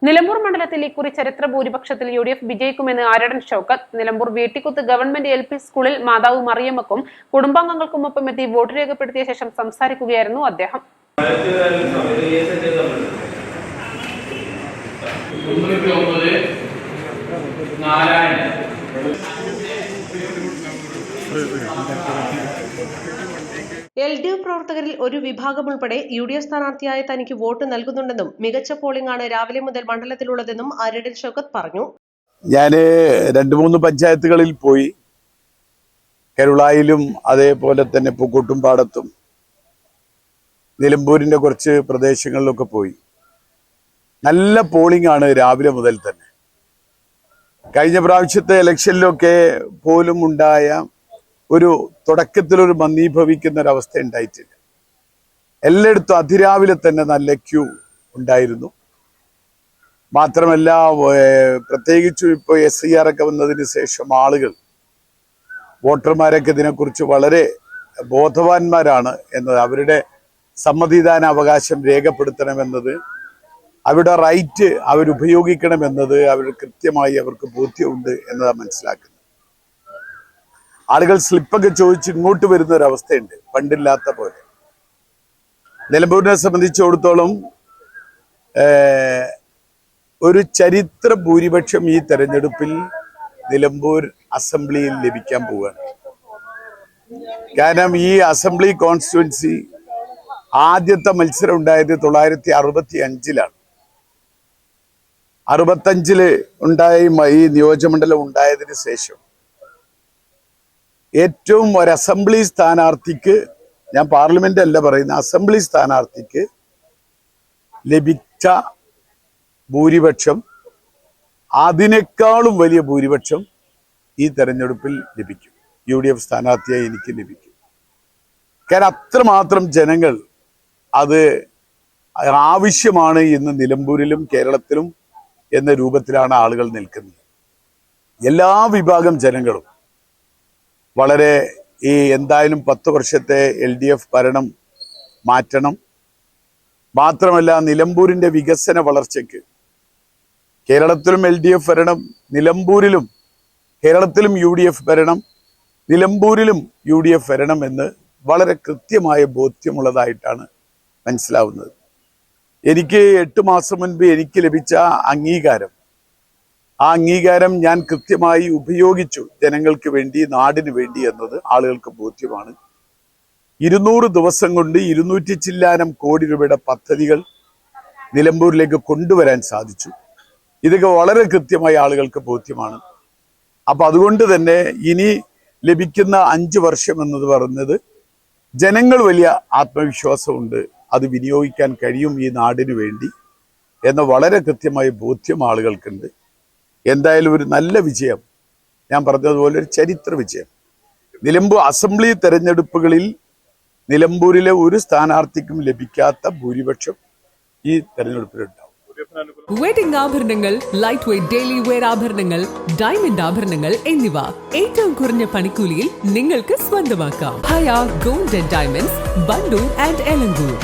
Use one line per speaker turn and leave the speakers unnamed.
നിലമ്പൂർ മണ്ഡലത്തിൽ ഇക്കുറി ചരിത്ര ഭൂരിപക്ഷത്തിൽ UDF വിജയിക്കുമെന്ന് ആരടൻ ഷൗക്കത്ത്. നിലമ്പൂർ വീട്ടിക്കുത്ത് ഗവൺമെന്റ് LP സ്കൂളിൽ മാതാവ് മറിയമ്മക്കും കുടുംബാംഗങ്ങൾക്കുമൊപ്പം എത്തി വോട്ട് രേഖപ്പെടുത്തിയ ശേഷം സംസാരിക്കുകയായിരുന്നു അദ്ദേഹം. LDF പ്രവർത്തകരിൽ ഒരു വിഭാഗം ഉൾപ്പെടെ UDF സ്ഥാനാർത്ഥിയായ തനിക്ക് വോട്ട് നൽകുന്നുണ്ടെന്നും മികച്ച പോളിംഗ് ആണ് രാവിലെ മുതൽ മണ്ഡലത്തിലുള്ളതെന്നും ആരടൻ ഷൗക്കത്ത് പറഞ്ഞു.
ഞാൻ 2-3 പഞ്ചായത്തുകളിൽ പോയി. കരുളായിലും അതേപോലെ തന്നെ പൂക്കോട്ടുംപാടത്തും നിലമ്പൂരിന്റെ കുറച്ച് പ്രദേശങ്ങളിലൊക്കെ പോയി. നല്ല പോളിംഗ് ആണ് രാവിലെ മുതൽ തന്നെ. കഴിഞ്ഞ പ്രാവശ്യത്തെ ഇലക്ഷനിലൊക്കെ പോലും ഉണ്ടായ ഒരു തുടക്കത്തിലൊരു മന്ദീഭവിക്കുന്ന ഒരവസ്ഥ ഉണ്ടായിട്ടില്ല. എല്ലായിടത്തും അതിരാവിലെ തന്നെ നല്ല ക്യൂ ഉണ്ടായിരുന്നു. മാത്രമല്ല, പ്രത്യേകിച്ചും ഇപ്പോൾ SIR ഒക്കെ വന്നതിന് ശേഷം ആളുകൾ വോട്ടർമാരൊക്കെ ഇതിനെക്കുറിച്ച് വളരെ ബോധവാന്മാരാണ് എന്നത്, അവരുടെ സമ്മതിദാന അവകാശം രേഖപ്പെടുത്തണമെന്നത്, അവരുടെ റൈറ്റ് അവരുപയോഗിക്കണമെന്നത് അവർ കൃത്യമായി അവർക്ക് ബോധ്യമുണ്ട് എന്നതാണ് മനസ്സിലാക്കുന്നത്. ആളുകൾ സ്ലിപ്പൊക്കെ ചോദിച്ച് ഇങ്ങോട്ട് വരുന്ന ഒരവസ്ഥയുണ്ട്, പണ്ടില്ലാത്ത പോലെ. നിലമ്പൂരിനെ സംബന്ധിച്ചിടത്തോളം ഒരു ചരിത്ര ഭൂരിപക്ഷം ഈ തെരഞ്ഞെടുപ്പിൽ നിലമ്പൂർ അസംബ്ലിയിൽ ലഭിക്കാൻ പോവുകയാണ്. കാരണം ഈ അസംബ്ലി കോൺസ്റ്റിറ്റ്യുവൻസി ആദ്യത്തെ മത്സരം ഉണ്ടായത് 1965-ലാണ്. 65 ഉണ്ടായ ഈ നിയോജകമണ്ഡലം ഉണ്ടായതിന് ശേഷം ഏറ്റവും ഒരു അസംബ്ലി സ്ഥാനാർത്ഥിക്ക്, ഞാൻ പാർലമെന്റ് അല്ല പറയുന്ന, അസംബ്ലി സ്ഥാനാർത്ഥിക്ക് ലഭിച്ച ഭൂരിപക്ഷം അതിനേക്കാളും വലിയ ഭൂരിപക്ഷം ഈ തെരഞ്ഞെടുപ്പിൽ ലഭിക്കും. UDF സ്ഥാനാർത്ഥിയായി എനിക്ക് ലഭിക്കും. കാരണം അത്രമാത്രം ജനങ്ങൾ അത് ആവശ്യമാണ് ഇന്ന് നിലമ്പൂരിലും കേരളത്തിലും എന്ന രൂപത്തിലാണ് ആളുകൾ നിൽക്കുന്നത്. എല്ലാ വിഭാഗം ജനങ്ങളും വളരെ എന്തായാലും 10 വർഷത്തെ LDF ഭരണം മാറ്റണം. മാത്രമല്ല, നിലമ്പൂരിന്റെ വികസന വളർച്ചയ്ക്ക് കേരളത്തിലും LDF ഭരണം, നിലമ്പൂരിലും കേരളത്തിലും UDF ഭരണം, നിലമ്പൂരിലും UDF ഭരണം എന്ന് വളരെ കൃത്യമായ ബോധ്യമുള്ളതായിട്ടാണ് മനസ്സിലാവുന്നത്. എനിക്ക് 8 മാസം മുൻപ് എനിക്ക് ലഭിച്ച അംഗീകാരം, ആ അംഗീകാരം ഞാൻ കൃത്യമായി ഉപയോഗിച്ചു ജനങ്ങൾക്ക് വേണ്ടി, നാടിന് വേണ്ടി എന്നത് ആളുകൾക്ക് ബോധ്യമാണ്. 200 ദിവസം കൊണ്ട് 200 ചില്ലാനം കോടി രൂപയുടെ പദ്ധതികൾ നിലമ്പൂരിലേക്ക് കൊണ്ടുവരാൻ സാധിച്ചു. ഇതൊക്കെ വളരെ കൃത്യമായി ആളുകൾക്ക് ബോധ്യമാണ്. അപ്പൊ അതുകൊണ്ട് തന്നെ ഇനി ലഭിക്കുന്ന 5 വർഷം എന്നത് പറയുന്നത് ജനങ്ങൾ വലിയ ആത്മവിശ്വാസമുണ്ട്, അത് വിനിയോഗിക്കാൻ കഴിയും ഈ നാടിന് വേണ്ടി എന്ന വളരെ കൃത്യമായ ബോധ്യം ആളുകൾക്കുണ്ട്. എന്തായാലും ഒരു നല്ല വിജയം, ഞാൻ പറഞ്ഞതുപോലെ ഒരു ചരിത്ര വിജയം. നിലമ്പൂർ അസംബ്ലി തെരഞ്ഞെടുപ്പുകളിൽ നിലമ്പൂരിലെ ഒരു സ്ഥാനാർത്ഥിക്കും ലഭിക്കാത്ത ഭൂരിപക്ഷം ഈ തെരഞ്ഞെടുപ്പിലുണ്ടാവും.
വെഡിംഗ് ആഭരണങ്ങൾ, ലൈറ്റ് വെയ്റ്റ് ഡെയിലി വെയർ ആഭരണങ്ങൾ, ഡയമണ്ട് ആഭരണങ്ങൾ എന്നിവ ഏറ്റവും കുറഞ്ഞ പണിക്കൂലിയിൽ നിങ്ങൾക്ക് സ്വന്തമാക്കാം. Haya gold and diamonds, Bandur and Elankur.